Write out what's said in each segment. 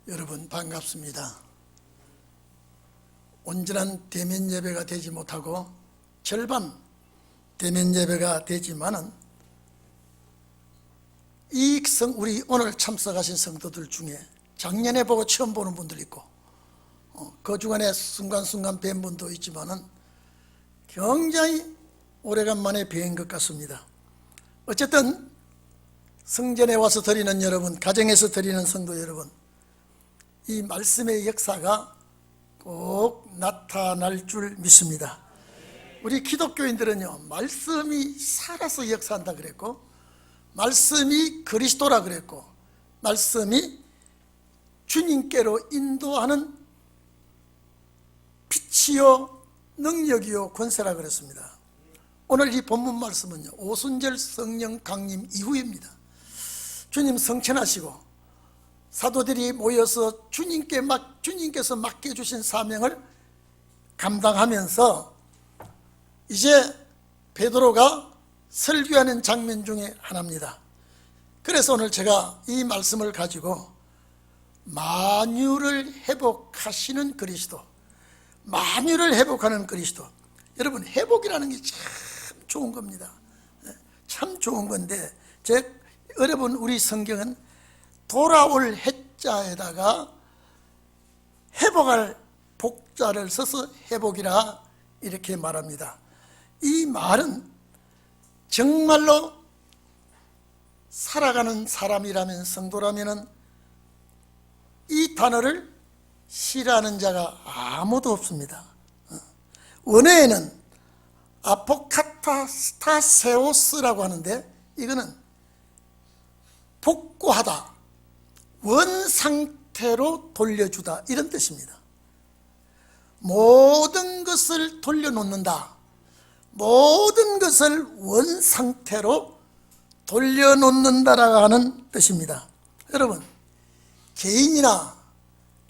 여러분 반갑습니다. 온전한 대면 예배가 되지 못하고 절반 대면 예배가 되지만은 우리 오늘 참석하신 성도들 중에 작년에 보고 처음 보는 분들 있고 그 주간에 순간순간 뵌 분도 있지만은 굉장히 오래간만에 뵌 것 같습니다. 어쨌든 성전에 와서 드리는 여러분, 가정에서 드리는 성도 여러분, 이 말씀의 역사가 꼭 나타날 줄 믿습니다. 우리 기독교인들은요, 말씀이 살아서 역사한다 그랬고, 말씀이 그리스도라 그랬고, 말씀이 주님께로 인도하는 빛이요 능력이요 권세라 그랬습니다. 오늘 이 본문 말씀은요, 오순절 성령 강림 이후입니다. 주님 성천하시고 사도들이 모여서 주님께서 맡겨주신 사명을 감당하면서 이제 베드로가 설교하는 장면 중에 하나입니다. 그래서 오늘 제가 이 말씀을 가지고 만유를 회복하시는 그리스도, 만유를 회복하는 그리스도. 여러분, 회복이라는 게 참 좋은 겁니다. 참 좋은 건데, 여러분, 우리 성경은 돌아올 해자에다가 회복할 복자를 써서 회복이라 이렇게 말합니다. 이 말은 정말로 살아가는 사람이라면, 성도라면 이 단어를 싫어하는 자가 아무도 없습니다. 원어에는 아포카타스타세오스라고 하는데, 이거는 복구하다, 원상태로 돌려주다, 이런 뜻입니다. 모든 것을 돌려놓는다, 모든 것을 원상태로 돌려놓는다라고 하는 뜻입니다. 여러분, 개인이나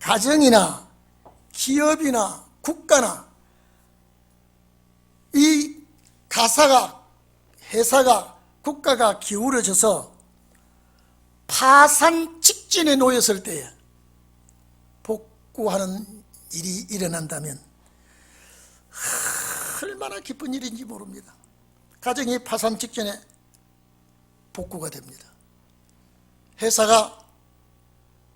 가정이나 기업이나 국가나 이 회사가, 국가가 기울어져서 파산 직전에 놓였을 때에 복구하는 일이 일어난다면 얼마나 기쁜 일인지 모릅니다. 가정이 파산 직전에 복구가 됩니다. 회사가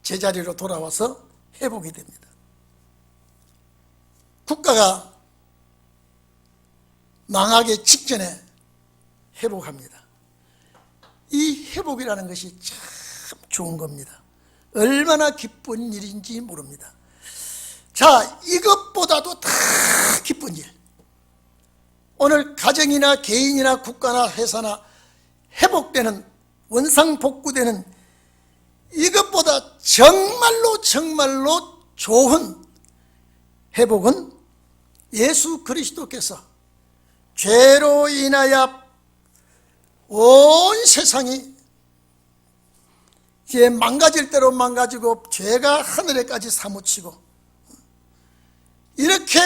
제자리로 돌아와서 회복이 됩니다. 국가가 망하기 직전에 회복합니다. 이 회복이라는 것이 참 좋은 겁니다. 얼마나 기쁜 일인지 모릅니다. 자, 이것보다도 다 기쁜 일, 오늘 가정이나 개인이나 국가나 회사나 회복되는, 원상복구되는, 이것보다 정말로 좋은 회복은 예수 그리스도께서 죄로 인하여 온 세상이 이제 망가질 대로 망가지고 죄가 하늘에까지 사무치고 이렇게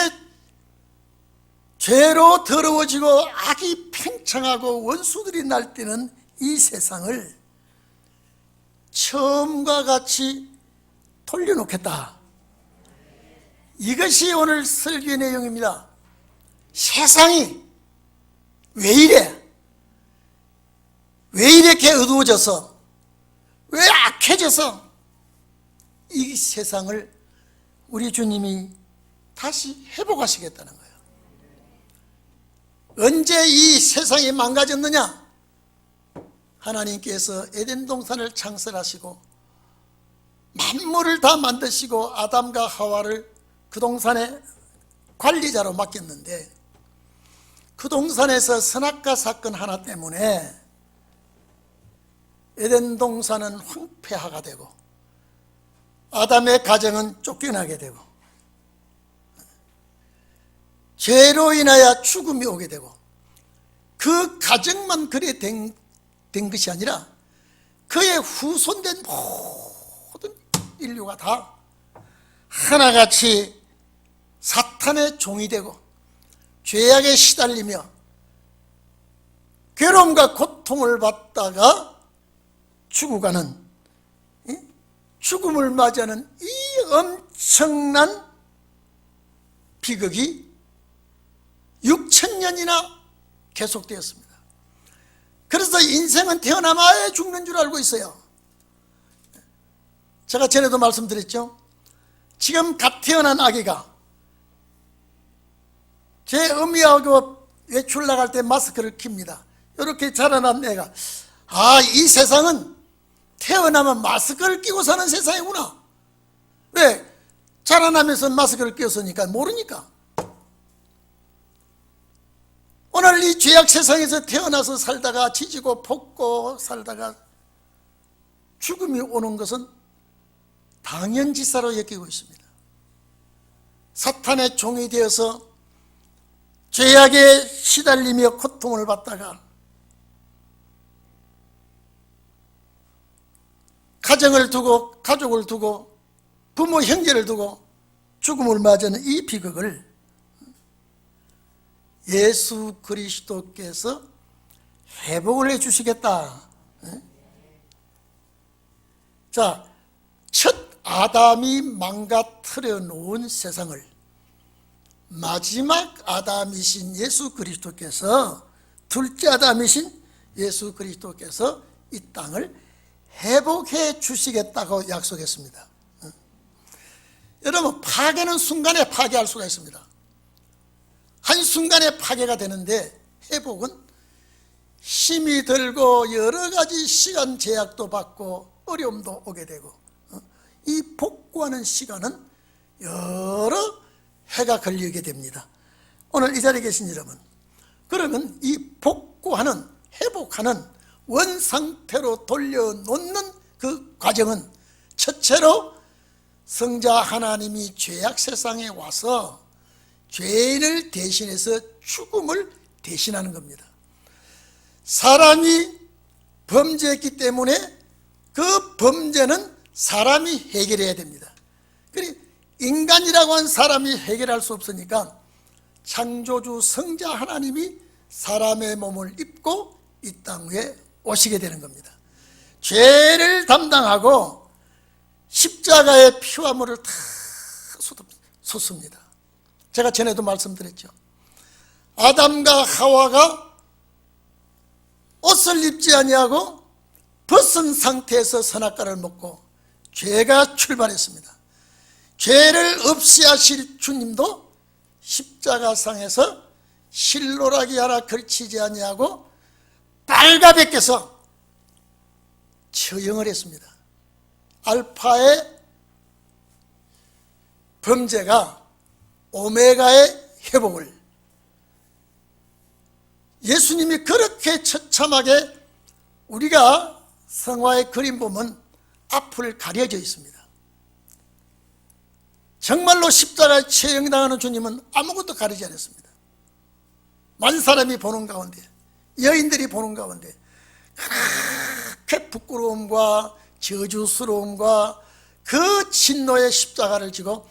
죄로 더러워지고 악이 팽창하고 원수들이 날뛰는 이 세상을 처음과 같이 돌려놓겠다. 이것이 오늘 설교의 내용입니다. 세상이 왜 이래? 왜 이렇게 어두워져서, 왜 악해져서 이 세상을 우리 주님이 다시 회복하시겠다는 거예요. 언제 이 세상이 망가졌느냐? 하나님께서 에덴 동산을 창설하시고 만물을 다 만드시고 아담과 하와를 그 동산의 관리자로 맡겼는데, 그 동산에서 선악과 사건 하나 때문에 에덴 동산은 황폐화가 되고 아담의 가정은 쫓겨나게 되고 죄로 인하여 죽음이 오게 되고, 그 가정만 그래 된 것이 아니라 그의 후손된 모든 인류가 다 하나같이 사탄의 종이 되고 죄악에 시달리며 괴로움과 고통을 받다가 죽어가는 죽음을 맞이하는 이 엄청난 비극이 6,000년이나 계속되었습니다. 그래서 인생은 태어나마야 죽는 줄 알고 있어요. 제가 전에도 말씀드렸죠. 지금 갓 태어난 아기가 제 어미하고 외출 나갈 때 마스크를 킵니다. 이렇게 자라난 애가 이 세상은 태어나면 마스크를 끼고 사는 세상이구나. 왜? 자라나면서 마스크를 끼웠으니까 모르니까. 오늘 이 죄악 세상에서 태어나서 살다가 지지고 볶고 살다가 죽음이 오는 것은 당연지사로 여기고 있습니다. 사탄의 종이 되어서 죄악에 시달리며 고통을 받다가 가정을 두고 가족을 두고 부모 형제를 두고 죽음을 맞이하는 이 비극을 예수 그리스도께서 회복을 해 주시겠다. 자, 첫 아담이 망가뜨려 놓은 세상을 마지막 아담이신 예수 그리스도께서, 둘째 아담이신 예수 그리스도께서 이 땅을 회복해 주시겠다고 약속했습니다. 여러분, 파괴는 순간에 파괴할 수가 있습니다. 한순간에 파괴가 되는데 회복은 힘이 들고 여러 가지 시간 제약도 받고 어려움도 오게 되고, 이 복구하는 시간은 여러 해가 걸리게 됩니다. 오늘 이 자리에 계신 여러분, 그러면 이 복구하는, 회복하는, 원상태로 돌려놓는 그 과정은 첫째로 성자 하나님이 죄악 세상에 와서 죄인을 대신해서 죽음을 대신하는 겁니다. 사람이 범죄했기 때문에 그 범죄는 사람이 해결해야 됩니다. 그리고 인간이라고 한 사람이 해결할 수 없으니까 창조주 성자 하나님이 사람의 몸을 입고 이 땅 위에 오시게 되는 겁니다. 죄를 담당하고 십자가의 피와 물을 다 쏟습니다. 제가 전에도 말씀드렸죠. 아담과 하와가 옷을 입지 아니하고 벗은 상태에서 선악과를 먹고 죄가 출발했습니다. 죄를 없이 하실 주님도 십자가상에서 실로라기 하나 걸치지 아니하고 빨가벗겨서 처형을 했습니다. 알파의 범죄가 오메가의 회복을, 예수님이 그렇게 처참하게, 우리가 성화의 그림 보면 앞을 가려져 있습니다. 정말로 십자가에 처형당하는 주님은 아무것도 가리지 않았습니다. 많은 사람이 보는 가운데, 여인들이 보는 가운데 그렇게 부끄러움과 저주스러움과 그 진노의 십자가를 지고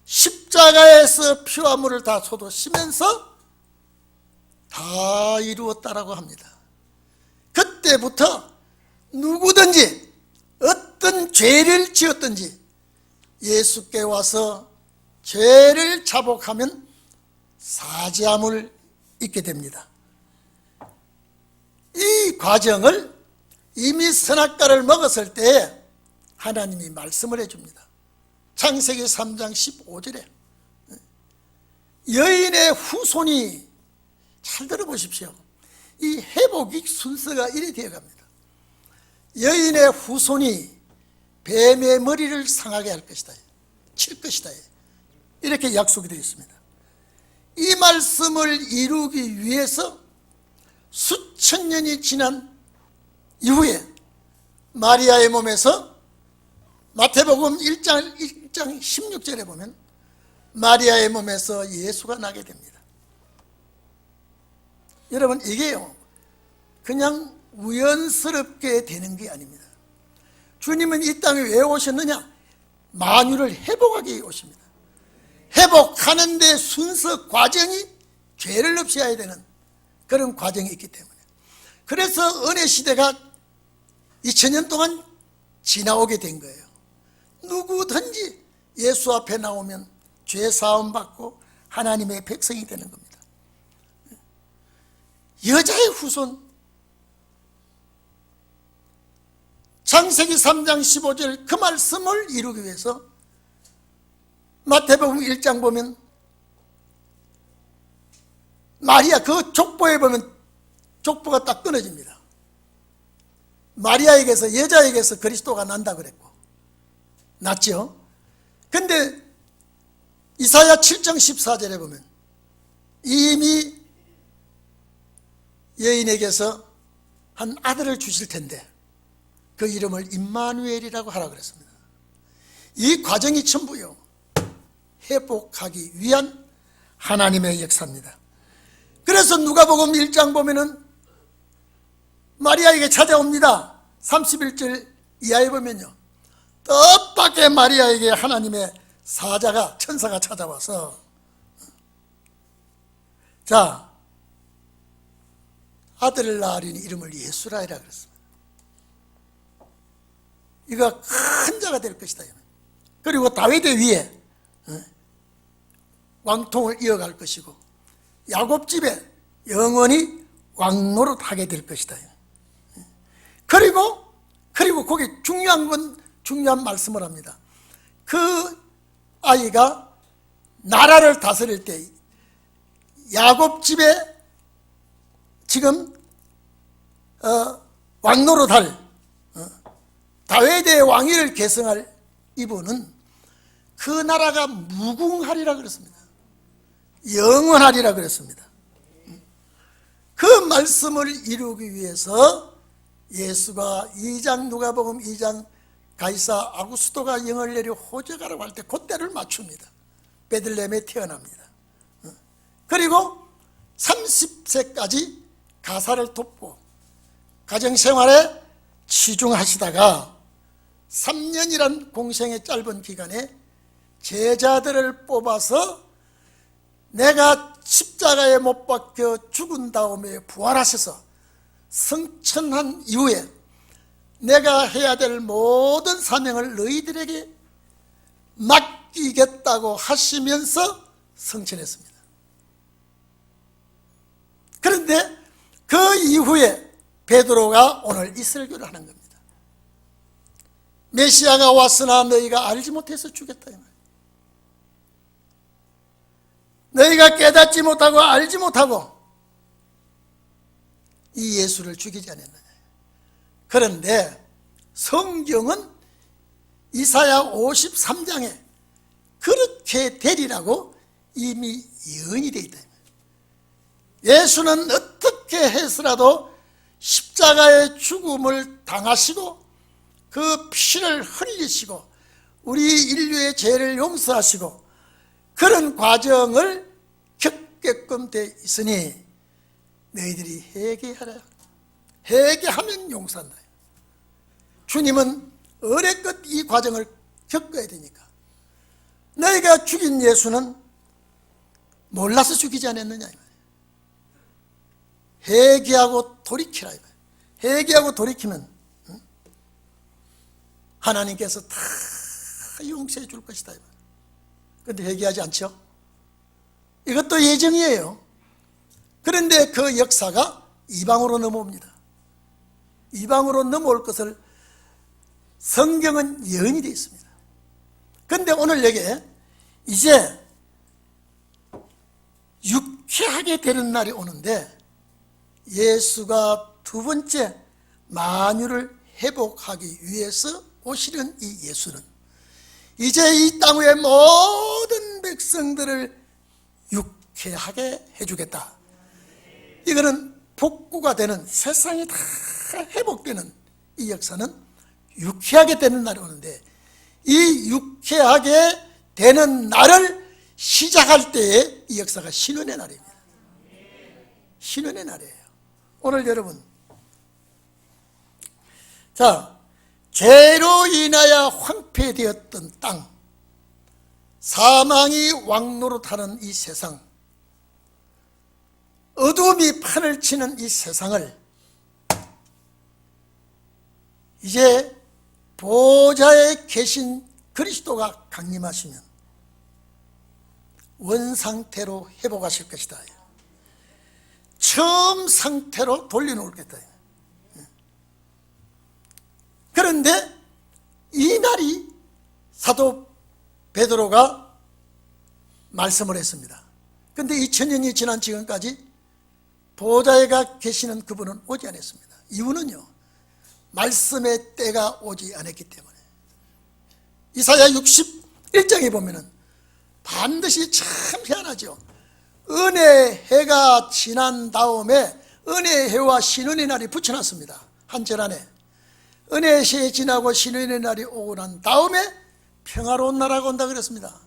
십자가에서 피와 물을 다 쏟으시면서 다 이루었다라고 합니다. 그때부터 누구든지 어떤 죄를 지었든지 예수께 와서 죄를 자복하면 사죄함을 잊게 됩니다. 이 과정을 이미 선악과를 먹었을 때 하나님이 말씀을 해줍니다. 창세기 3장 15절에 여인의 후손이, 잘 들어보십시오. 이 회복의 순서가 이래 되어갑니다. 여인의 후손이 뱀의 머리를 상하게 할 것이다, 칠 것이다, 이렇게 약속이 되어 있습니다. 이 말씀을 이루기 위해서 수천 년이 지난 이후에 마리아의 몸에서 마태복음 1장 16절에 보면 마리아의 몸에서 예수가 나게 됩니다. 여러분, 이게요 그냥 우연스럽게 되는 게 아닙니다. 주님은 이 땅에 왜 오셨느냐? 만유를 회복하기 위해 오십니다. 회복하는 데 순서 과정이 죄를 없이 해야 되는 그런 과정이 있기 때문에, 그래서 은혜 시대가 2000년 동안 지나오게 된 거예요. 누구든지 예수 앞에 나오면 죄 사함 받고 하나님의 백성이 되는 겁니다. 여자의 후손, 창세기 3장 15절 그 말씀을 이루기 위해서 마태복음 1장 보면 마리아 그 족보에 보면 족보가 딱 끊어집니다. 마리아에게서, 여자에게서 그리스도가 난다 그랬고 났죠. 근데 이사야 7장 14절에 보면 이미 여인에게서 한 아들을 주실 텐데 그 이름을 임마누엘이라고 하라 그랬습니다. 이 과정이 전부요 회복하기 위한 하나님의 역사입니다. 그래서 누가복음 1장 보면은 마리아에게 찾아옵니다. 31절 이하에 보면요, 뜻밖의 마리아에게 하나님의 사자가, 천사가 찾아와서 자, 아들을 낳으리니 이름을 예수라 하라 그랬습니다. 이가 큰 자가 될 것이다. 그리고 다윗의 위에 왕통을 이어갈 것이고 야곱 집에 영원히 왕노릇 하게 될 것이다. 그리고 거기 중요한 말씀을 합니다. 그 아이가 나라를 다스릴 때 야곱 집에 지금 왕노릇할 다윗의 왕위를 계승할 이분은 그 나라가 무궁하리라 그랬습니다. 영원하리라 그랬습니다. 그 말씀을 이루기 위해서 예수가 누가복음 2장 가이사 아구스토가 영을 내려 호적하라고 할 때 그때를 맞춥니다. 베들레헴에 태어납니다. 그리고 30세까지 가사를 돕고 가정생활에 치중하시다가 3년이란 공생의 짧은 기간에 제자들을 뽑아서 내가 십자가에 못 박혀 죽은 다음에 부활하셔서 승천한 이후에 내가 해야 될 모든 사명을 너희들에게 맡기겠다고 하시면서 승천했습니다. 그런데 그 이후에 베드로가 오늘 이 설교를 하는 겁니다. 메시아가 왔으나 너희가 알지 못해서 죽였다 이 말이에요. 너희가 깨닫지 못하고 알지 못하고 이 예수를 죽이지 않았느냐. 그런데 성경은 이사야 53장에 그렇게 되리라고 이미 예언이 되어 있다. 예수는 어떻게 해서라도 십자가의 죽음을 당하시고 그 피를 흘리시고 우리 인류의 죄를 용서하시고 그런 과정을 겪게끔 되어 있으니 너희들이 회개하라. 회개하면 용서한다. 주님은 어레껏 이 과정을 겪어야 되니까. 너희가 죽인 예수는 몰라서 죽이지 않았느냐. 회개하고 돌이키라. 회개하고 돌이키면 하나님께서 다 용서해 줄 것이다. 그런데 회개하지 않죠? 이것도 예정이에요. 그런데 그 역사가 이방으로 넘어옵니다. 이방으로 넘어올 것을 성경은 예언이 되어 있습니다. 그런데 오늘 여기에 이제 유쾌하게 되는 날이 오는데 예수가 두 번째 만유를 회복하기 위해서 오시는 이 예수는 이제 이 땅 위의 모든 백성들을 유쾌하게 해주겠다. 이거는 복구가 되는, 세상이 다 회복되는 이 역사는 유쾌하게 되는 날이 오는데 이 유쾌하게 되는 날을 시작할 때에 이 역사가 신원의 날입니다. 신원의 날이에요. 오늘 여러분, 자, 죄로 인하여 황폐되었던 땅, 사망이 왕노릇하는 이 세상, 어둠이 판을 치는 이 세상을 이제 보좌에 계신 그리스도가 강림하시면 원상태로 회복하실 것이다. 처음 상태로 돌려놓겠다. 그런데 이 날이 사도 베드로가 말씀을 했습니다. 그런데 2000년이 지난 지금까지 보좌에 계시는 그분은 오지 않았습니다. 이유는요, 말씀의 때가 오지 않았기 때문에. 이사야 61장에 보면은 반드시 참 희한하죠. 은혜 해가 지난 다음에 은혜 해와 신은의 날이 붙여놨습니다. 한 절 안에 은혜 해 지나고 신은의 날이 오고 난 다음에 평화로운 나라가 온다 그랬습니다.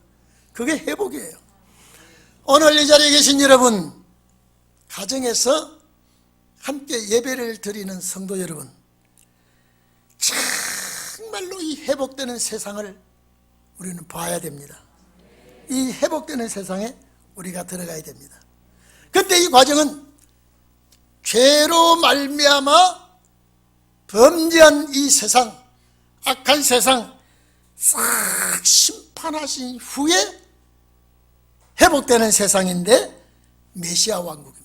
그게 회복이에요. 오늘 이 자리에 계신 여러분, 가정에서 함께 예배를 드리는 성도 여러분, 정말로 이 회복되는 세상을 우리는 봐야 됩니다. 이 회복되는 세상에 우리가 들어가야 됩니다. 그런데 이 과정은 죄로 말미암아 범죄한 이 세상, 악한 세상 싹 심판하신 후에 회복되는 세상인데 메시아 왕국입니다.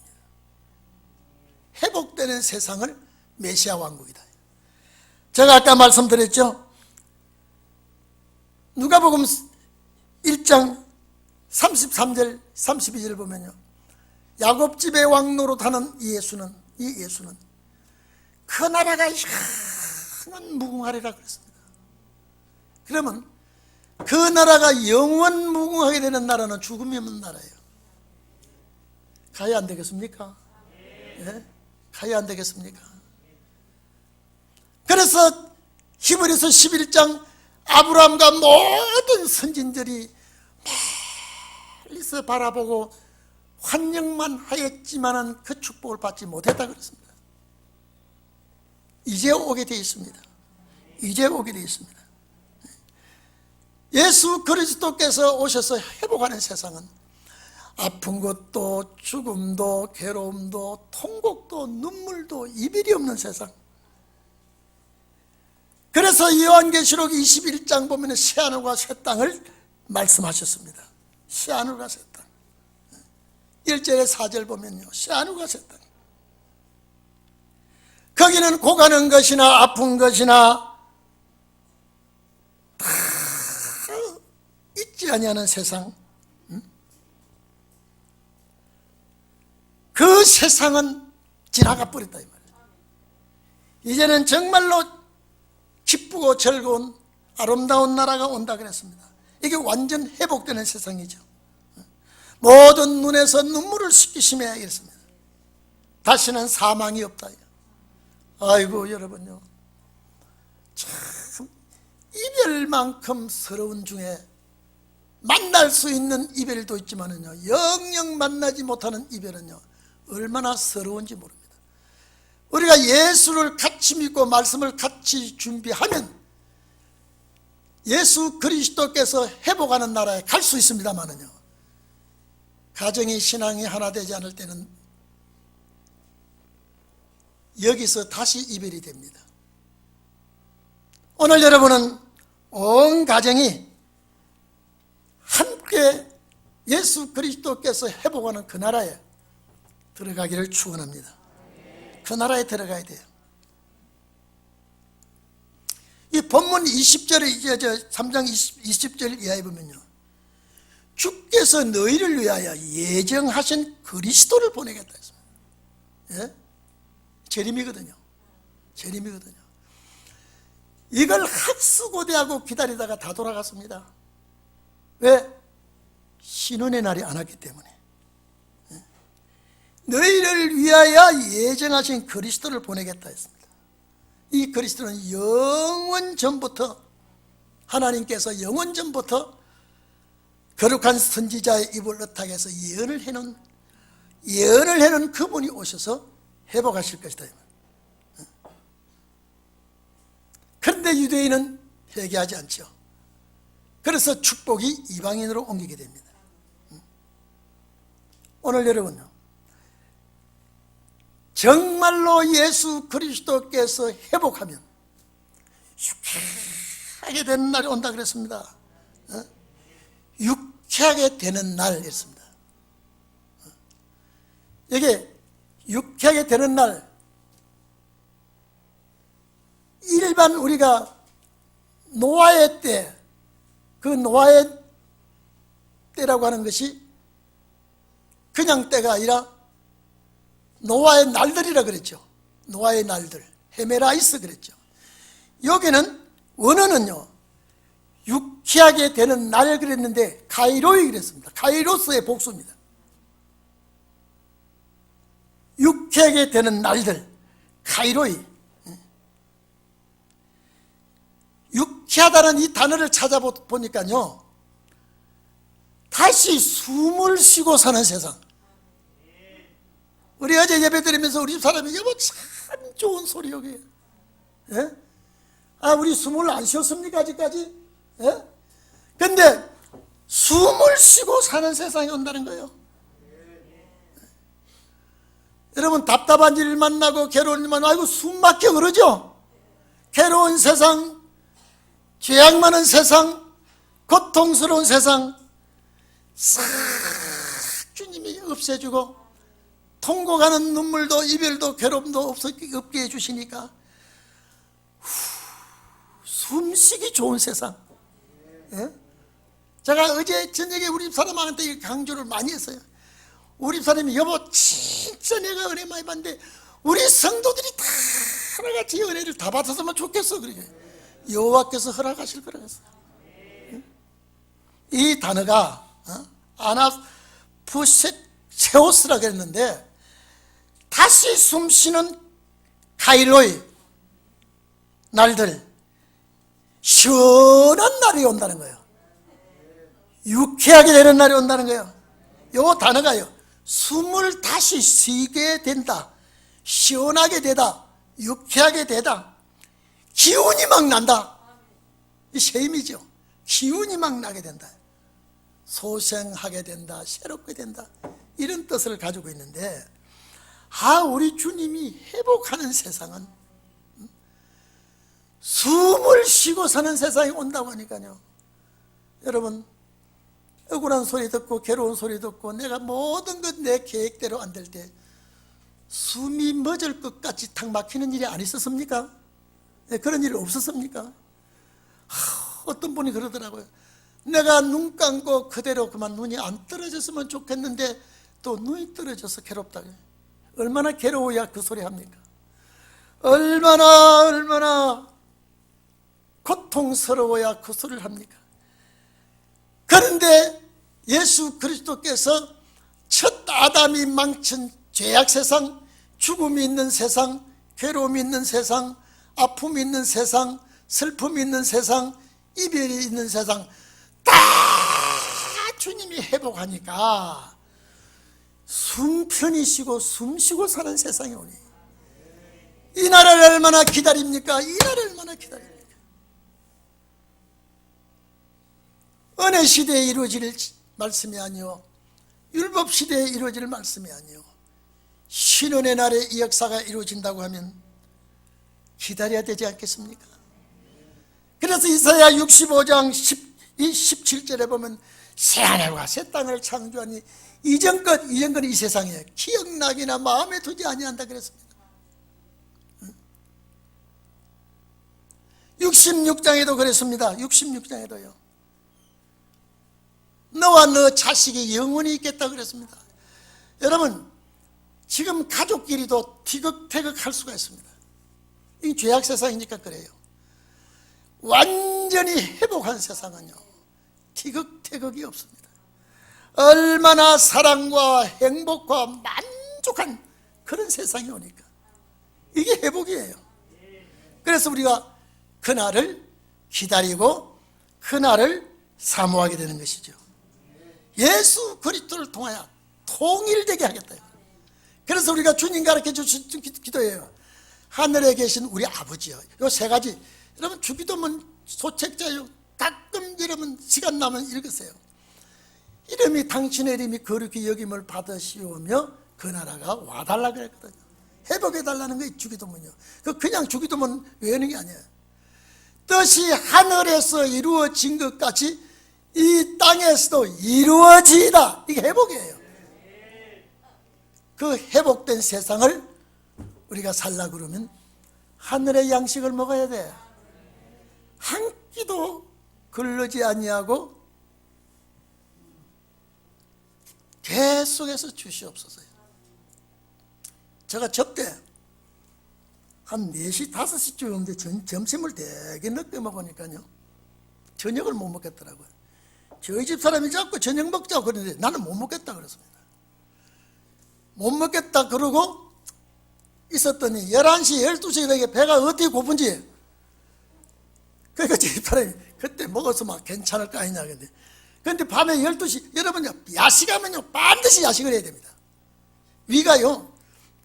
회복되는 세상을 메시아 왕국이다. 제가 아까 말씀드렸죠. 누가복음 1장 33절 32절 보면요, 야곱집의 왕노릇하는 이 예수는 그 나라가 영원 무궁하리라 그랬습니다. 그러면 그 나라가 영원 무궁하게 되는 나라는 죽음이 없는 나라예요. 가야 안 되겠습니까? 예? 가야 안 되겠습니까? 그래서 히브리서 11장 아브라함과 모든 선진들이 멀리서 바라보고 환영만 하였지만은 그 축복을 받지 못했다 그랬습니다. 이제 오게 되어 있습니다. 이제 오게 되어 있습니다. 예수 그리스도께서 오셔서 회복하는 세상은 아픈 것도 죽음도 괴로움도 통곡도 눈물도 이별이 없는 세상. 그래서 요한계시록 21장 보면 새하늘과 새 땅을 말씀하셨습니다. 새하늘과 새 땅. 1절에 4절 보면요, 새하늘과 새 땅. 거기는 고가는 것이나 아픈 것이나 다 있지 아니하는 세상. 그 세상은 지나가 버렸다 이 말이에요. 이제는 정말로 기쁘고 즐거운 아름다운 나라가 온다 그랬습니다. 이게 완전 회복되는 세상이죠. 모든 눈에서 눈물을 씻기시며 하겠습니다. 다시는 사망이 없다. 아이고 여러분요, 참 이별만큼 서러운 중에 만날 수 있는 이별도 있지만은요, 영영 만나지 못하는 이별은요 얼마나 서러운지 모릅니다. 우리가 예수를 같이 믿고 말씀을 같이 준비하면 예수 그리스도께서 회복하는 나라에 갈 수 있습니다만은요, 가정이 신앙이 하나 되지 않을 때는 여기서 다시 이별이 됩니다. 오늘 여러분은 온 가정이 함께 예수 그리스도께서 회복하는 그 나라에 들어가기를 축원합니다. 그 나라에 들어가야 돼요. 이 본문 20절에 이제 3장 20절 이하에 보면요, 주께서 너희를 위하여 예정하신 그리스도를 보내겠다 했습니다. 예? 재림이거든요. 재림이거든요. 이걸 학수고대하고 기다리다가 다 돌아갔습니다. 왜? 신혼의 날이 안 왔기 때문에. 너희를 위하여 예정하신 그리스도를 보내겠다 했습니다. 이 그리스도는 영원 전부터, 하나님께서 영원 전부터 거룩한 선지자의 입을 의탁해서 예언을 해놓은 그분이 오셔서 회복하실 것이다. 그런데 유대인은 회개하지 않죠. 그래서 축복이 이방인으로 옮기게 됩니다. 오늘 여러분요, 정말로 예수 그리스도께서 회복하면 하게 되는 날이 온다 그랬습니다. 유쾌하게 되는 날이었습니다. 이게 유쾌하게 되는 날, 일반 우리가 노아의 때, 그 노아의 때라고 하는 것이 그냥 때가 아니라 노아의 날들이라 그랬죠. 노아의 날들, 헤메라이스 그랬죠. 여기는 원어는요, 유쾌하게 되는 날 그랬는데 카이로이 그랬습니다. 카이로스의 복수입니다. 유쾌하게 되는 날들, 카이로이. 유쾌하다는 이 단어를 찾아보니까요, 다시 숨을 쉬고 사는 세상. 우리 어제 예배 드리면서 우리 집사람이 여보 참 좋은 소리 여기. 예? 우리 숨을 안 쉬었습니까 아직까지? 예? 근데 숨을 쉬고 사는 세상이 온다는 거예요. 여러분 답답한 일 만나고 괴로운 일 만나고 아이고 숨 막혀 그러죠? 괴로운 세상, 죄악 많은 세상, 고통스러운 세상 싹 주님이 없애주고 통곡하는 눈물도 이별도 괴로움도 없게 해주시니까 숨쉬기 좋은 세상. 예? 제가 어제 저녁에 우리 집사람한테 강조를 많이 했어요. 우리 집사람이 여보 진짜 내가 은혜 많이 받는데 우리 성도들이 다 하나같이 은혜를 다 받았으면 좋겠어. 그러게 여호와께서 허락하실 거라고 했어요. 이 단어가 아나푸세오스라고 했는데 다시 숨쉬는 카이로이 날들, 시원한 날이 온다는 거예요. 유쾌하게 되는 날이 온다는 거예요. 이 단어가요, 숨을 다시 쉬게 된다, 시원하게 되다, 유쾌하게 되다, 기운이 막 난다. 이 셈이죠. 기운이 막 나게 된다, 소생하게 된다, 새롭게 된다, 이런 뜻을 가지고 있는데, 우리 주님이 회복하는 세상은 숨을 쉬고 사는 세상이 온다고 하니까요. 여러분 억울한 소리 듣고 괴로운 소리 듣고 내가 모든 것 내 계획대로 안 될 때 숨이 멎을 것까지 탁 막히는 일이 안 있었습니까? 그런 일이 없었습니까? 어떤 분이 그러더라고요. 내가 눈 감고 그대로 그만 눈이 안 떨어졌으면 좋겠는데 또 눈이 떨어져서 괴롭다. 얼마나 괴로워야 그 소리 합니까? 얼마나 고통스러워야 그 소리를 합니까? 그런데 예수 그리스도께서 첫 아담이 망친 죄악 세상, 죽음이 있는 세상, 괴로움이 있는 세상, 아픔이 있는 세상, 슬픔이 있는 세상, 이별이 있는 세상 다 주님이 회복하니까 숨 편히 쉬고 숨 쉬고 사는 세상이 오니 이 나라를 얼마나 기다립니까? 이 나라를 얼마나 기다립니까? 은혜 시대에 이루어질 말씀이 아니요, 율법 시대에 이루어질 말씀이 아니요, 신원의 날에 이 역사가 이루어진다고 하면 기다려야 되지 않겠습니까? 그래서 이사야 65장 17절에 보면 새하늘과 새 땅을 창조하니 이전것 이 세상에 기억나기나 마음에 두지 아니한다 그랬습니다. 66장에도 그랬습니다. 66장에도요. 너와 너 자식이 영원히 있겠다 그랬습니다. 여러분 지금 가족끼리도 티격태격 할 수가 있습니다. 이 죄악 세상이니까 그래요. 완전히 회복한 세상은요, 티격태격이 없습니다. 얼마나 사랑과 행복과 만족한 그런 세상이 오니까 이게 회복이에요. 그래서 우리가 그날을 기다리고 그날을 사모하게 되는 것이죠. 예수 그리스도를 통하여 통일되게 하겠다. 그래서 우리가 주님 가르쳐 주신 기도예요. 하늘에 계신 우리 아버지요. 요 세 가지. 여러분 주기도문 소책자요. 가끔 여러분 시간 나면 읽으세요. 이름이 당신의 이름이 거룩히 여김을 받으시오며 그 나라가 와달라 그랬거든요. 회복해달라는 게 주기도문이요. 그냥 주기도문 외우는 게 아니에요. 뜻이 하늘에서 이루어진 것 같이 이 땅에서도 이루어지이다. 이게 회복이에요. 그 회복된 세상을 우리가 살라 그러면 하늘의 양식을 먹어야 돼. 한 끼도 걸르지 아니하고 계속해서 주시옵소서요. 제가 접대 한 4시, 5시쯤인데 점심을 되게 늦게 먹으니까요, 저녁을 못 먹겠더라고요. 저희 집 사람이 자꾸 저녁 먹자고 그러는데 나는 못 먹겠다 그랬습니다. 못 먹겠다 그러고 있었더니 11시, 12시 되게 배가 어떻게 고픈지, 그러니까 집 사람이 그때 먹었으면 괜찮을 거 아니냐. 근데 밤에 12시, 여러분 야식하면요 반드시 야식을 해야 됩니다. 위가요,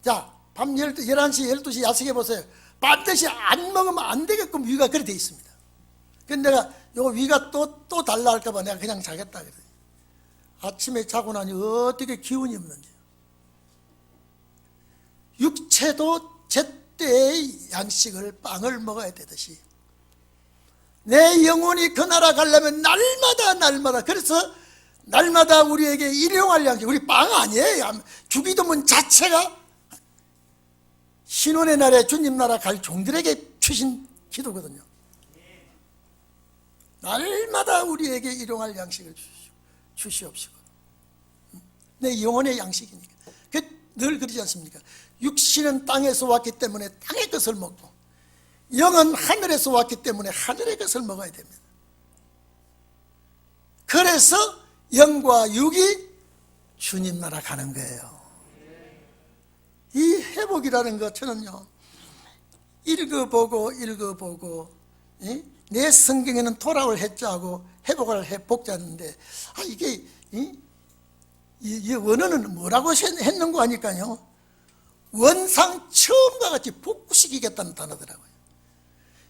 자, 밤 11시, 12시 야식해 보세요. 반드시 안 먹으면 안 되게끔 위가 그렇게 돼 있습니다. 근데 내가 요 위가 또 달라 할까봐 내가 그냥 자겠다 그랬더니 아침에 자고 나니 어떻게 기운이 없는지. 육체도 제때의 양식을, 빵을 먹어야 되듯이 내 영혼이 그 나라 가려면 날마다, 그래서 날마다 우리에게 일용할 양식, 우리 빵 아니에요. 주기도문 자체가 신혼의 날에 주님 나라 갈 종들에게 주신 기도거든요. 날마다 우리에게 일용할 양식을 주시옵시고, 내 영혼의 양식이니까. 늘 그러지 않습니까? 육신은 땅에서 왔기 때문에 땅의 것을 먹고, 영은 하늘에서 왔기 때문에 하늘의 것을 먹어야 됩니다. 그래서 영과 육이 주님 나라 가는 거예요. 이 회복이라는 것 저는요, 읽어보고 내 성경에는 돌아올 해자하고 회복을 해 복자인데, 이게 이 원어는 뭐라고 했는 거 아니까요, 원상 처음과 같이 복구시키겠다는 단어더라고요.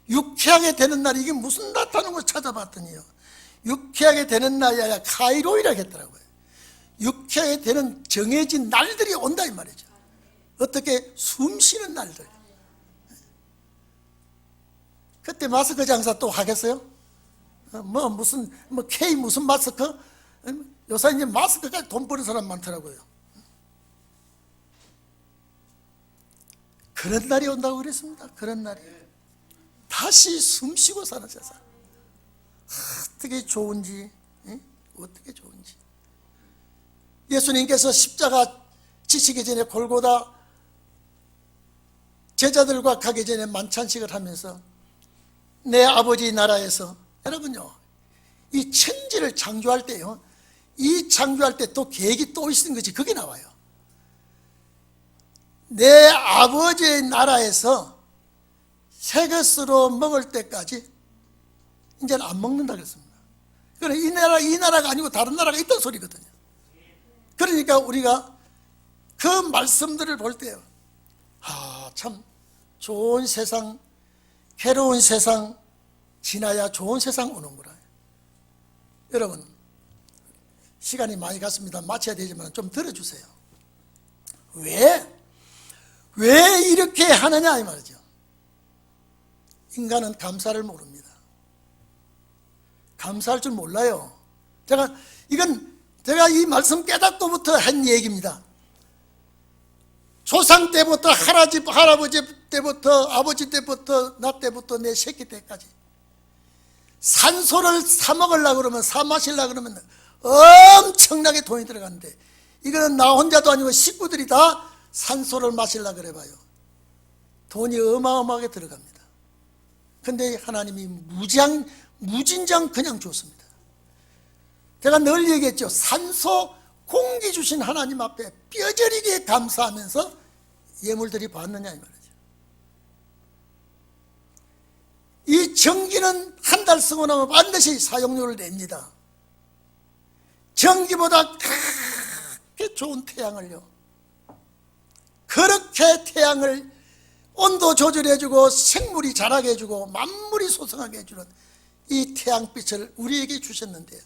유쾌하게 되는 날이 이게 무슨 나타나는 걸 찾아봤더니요, 유쾌하게 되는 날이야 카이로이라고 했더라고요. 유쾌하게 되는 정해진 날들이 온다 이 말이죠. 어떻게? 숨 쉬는 날들. 그때 마스크 장사 또 하겠어요? 무슨 K 무슨 마스크? 요새 이제 마스크까지 돈 버는 사람 많더라고요. 그런 날이 온다고 그랬습니다. 그런 날이. 다시 숨 쉬고 사는 세상. 어떻게 좋은지, 어떻게 좋은지. 예수님께서 십자가 지시기 전에 골고다 제자들과 가기 전에 만찬식을 하면서 내 아버지 나라에서, 여러분요, 이 천지를 창조할 때요, 이 창조할 때 또 계획이 또 있는 것이 거기 나와요. 내 아버지의 나라에서 새 것으로 먹을 때까지 이제는 안 먹는다 그랬습니다. 그러니까 이 나라가 아니고 다른 나라가 있다는 소리거든요. 그러니까 우리가 그 말씀들을 볼 때요, 참 좋은 세상, 괴로운 세상 지나야 좋은 세상 오는구나. 여러분, 시간이 많이 갔습니다. 마쳐야 되지만 좀 들어주세요. 왜 이렇게 하느냐 이 말이죠. 인간은 감사를 모릅니다. 감사할 줄 몰라요. 제가 이 말씀 깨닫고부터 한 얘기입니다. 조상 때부터 할아버지 때부터 아버지 때부터 나 때부터 내 새끼 때까지 산소를 사 먹으려고 그러면, 사 마시려고 그러면 엄청나게 돈이 들어가는데, 이거는 나 혼자도 아니고 식구들이 다 산소를 마시려고 그래봐요. 돈이 어마어마하게 들어갑니다. 근데 하나님이 무진장 그냥 줬습니다. 제가 늘 얘기했죠. 산소, 공기 주신 하나님 앞에 뼈저리게 감사하면서 예물들이 받느냐 이 말이죠. 이 전기는 한 달 쓰고 나면 반드시 사용료를 냅니다. 전기보다 그렇게 좋은 태양을요, 그렇게 태양을 온도 조절해주고 생물이 자라게 해주고 만물이 소성하게 해주는 이 태양빛을 우리에게 주셨는데,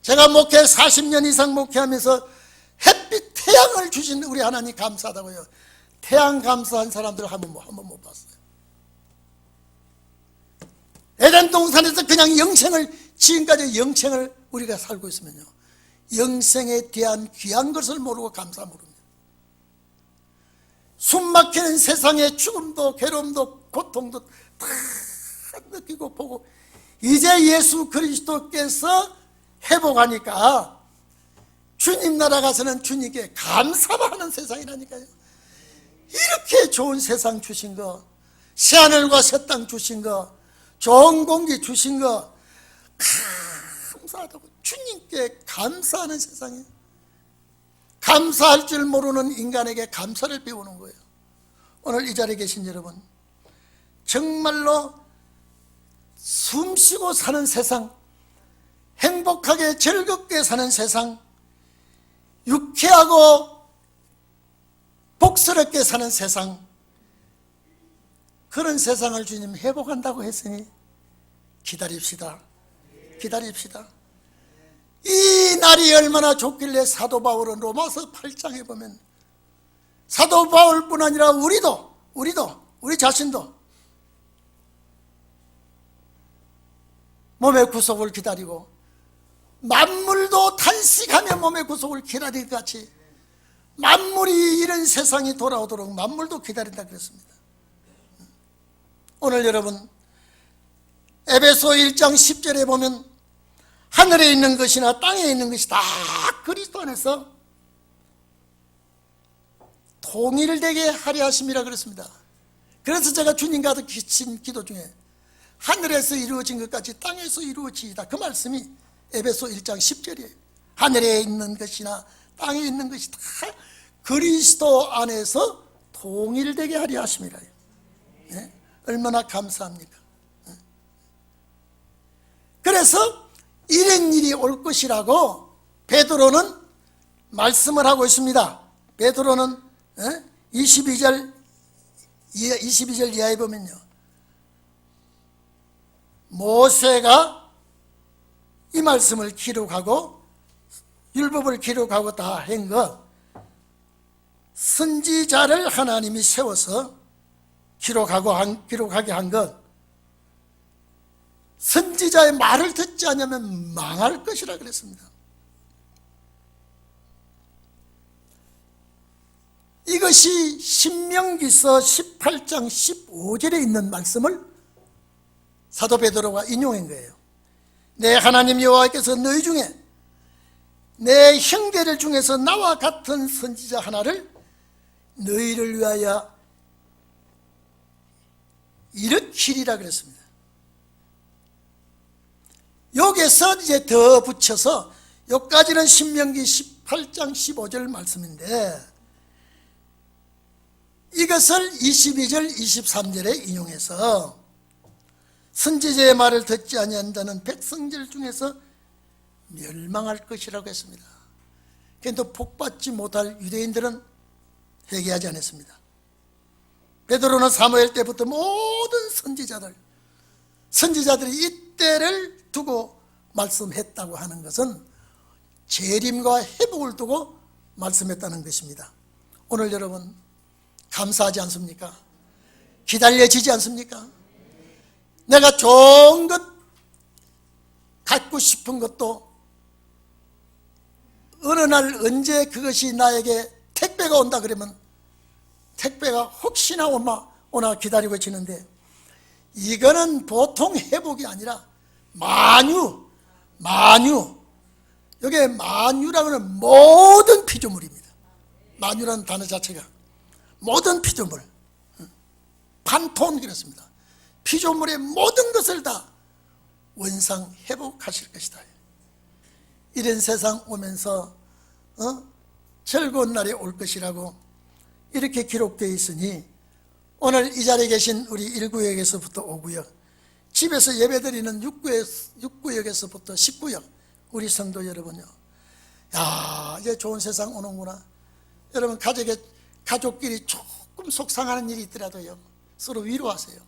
제가 40년 이상 목회하면서 햇빛 태양을 주신 우리 하나님 감사하다고요. 태양 감사한 사람들 한번 못 봤어요. 에덴 동산에서 그냥 영생을 지금까지 영생을 우리가 살고 있으면요, 영생에 대한 귀한 것을 모르고 감사 모릅니다. 숨막히는 세상의 죽음도 괴로움도 고통도 다 느끼고 보고, 이제 예수 그리스도께서 회복하니까 주님 나라 가서는 주님께 감사만 하는 세상이라니까요. 이렇게 좋은 세상 주신 거, 새하늘과 새 땅 주신 거, 좋은 공기 주신 거 감사하다고 주님께 감사하는 세상이에요. 감사할 줄 모르는 인간에게 감사를 배우는 거예요. 오늘 이 자리에 계신 여러분, 정말로 숨쉬고 사는 세상, 행복하게 즐겁게 사는 세상, 유쾌하고 복스럽게 사는 세상, 그런 세상을 주님 회복한다고 했으니 기다립시다. 기다립시다. 이 날이 얼마나 좋길래 사도 바울은 로마서 8장에 보면, 사도 바울뿐 아니라 우리도 우리 자신도 몸의 구속을 기다리고, 만물도 탄식하며 몸의 구속을 기다릴 것 같이 만물이 이런 세상이 돌아오도록 만물도 기다린다 그랬습니다. 오늘 여러분, 에베소 1장 10절에 보면 하늘에 있는 것이나 땅에 있는 것이 다 그리스도 안에서 통일되게 하려 하심이라 그랬습니다. 그래서 제가 주님과 기친 기도 중에 하늘에서 이루어진 것까지 땅에서 이루어지이다, 그 말씀이 에베소 1장 10절이에요. 하늘에 있는 것이나 땅에 있는 것이 다 그리스도 안에서 통일되게 하려 하심이라. 네? 얼마나 감사합니까? 그래서 이런 일이 올 것이라고 베드로는 말씀을 하고 있습니다. 베드로는 22절 이하에 보면요, 모세가 이 말씀을 기록하고 율법을 기록하고 다 한 것, 선지자를 하나님이 세워서 기록하게 한 것, 선지자의 말을 듣지 않으면 망할 것이라 그랬습니다. 이것이 신명기서 18장 15절에 있는 말씀을 사도 베드로가 인용한 거예요. 내 하나님 여호와께서 너희 중에 내 형제들 중에서 나와 같은 선지자 하나를 너희를 위하여 일으키리라 그랬습니다. 여기서 이제 더 붙여서, 여기까지는 신명기 18장 15절 말씀인데, 이것을 22절 23절에 인용해서 선지자의 말을 듣지 아니한 자는 백성들 중에서 멸망할 것이라고 했습니다. 그런데 복받지 못할 유대인들은 회개하지 않았습니다. 베드로는 사무엘 때부터 모든 선지자들이 이때를 두고 말씀했다고 하는 것은 재림과 회복을 두고 말씀했다는 것입니다. 오늘 여러분 감사하지 않습니까? 기다려지지 않습니까? 내가 좋은 것 갖고 싶은 것도 어느 날 언제 그것이 나에게 택배가 온다 그러면 택배가 혹시나 오나 기다리고 지는데, 이거는 보통 회복이 아니라 만유, 여기에 만유라고 하는 모든 피조물입니다. 만유라는 단어 자체가 모든 피조물, 판톤 그랬습니다. 피조물의 모든 것을 다 원상 회복하실 것이다. 이런 세상 오면서 즐거운 날이 올 것이라고 이렇게 기록되어 있으니, 오늘 이 자리에 계신 우리 1구역에서부터 5구역, 집에서 예배드리는 6구역에서부터 10구역 우리 성도 여러분요, 야, 이제 좋은 세상 오는구나. 여러분 가족끼리 조금 속상하는 일이 있더라도요, 서로 위로하세요.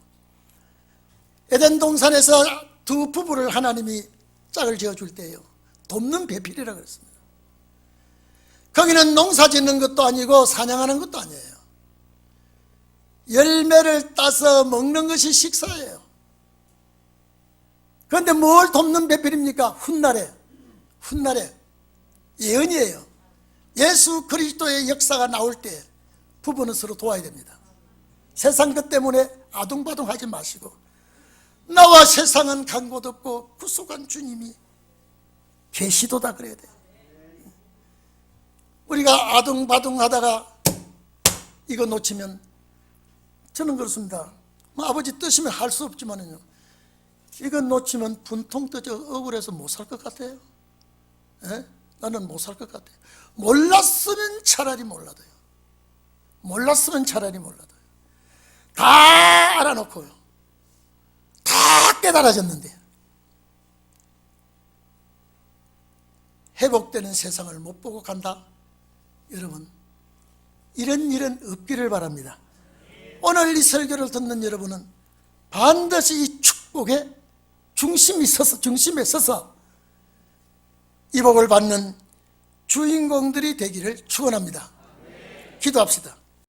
에덴 동산에서 두 부부를 하나님이 짝을 지어줄 때요, 돕는 배필이라고 그랬습니다. 거기는 농사 짓는 것도 아니고 사냥하는 것도 아니에요. 열매를 따서 먹는 것이 식사예요. 그런데 뭘 돕는 배필입니까? 훗날에 예언이에요. 예수 그리스도의 역사가 나올 때 부부는 서로 도와야 됩니다. 세상 것 때문에 아둥바둥하지 마시고 나와 세상은 간 곳 없고 구속한 주님이 계시도다 그래야 돼요. 우리가 아둥바둥하다가 이거 놓치면 저는 그렇습니다. 뭐 아버지 뜻이면 할 수 없지만요, 이거 놓치면 분통 터져 억울해서 못 살 것 같아요. 예? 나는 못 살 것 같아요. 몰랐으면 차라리 몰라도요. 몰랐으면 차라리 몰라도요. 다 알아놓고요, 다 깨달아졌는데 회복되는 세상을 못 보고 간다? 여러분, 이런 일은 없기를 바랍니다. 오늘 이 설교를 듣는 여러분은 반드시 이 축복의 중심에 서서 이 복을 받는 주인공들이 되기를 축원합니다. 기도합시다.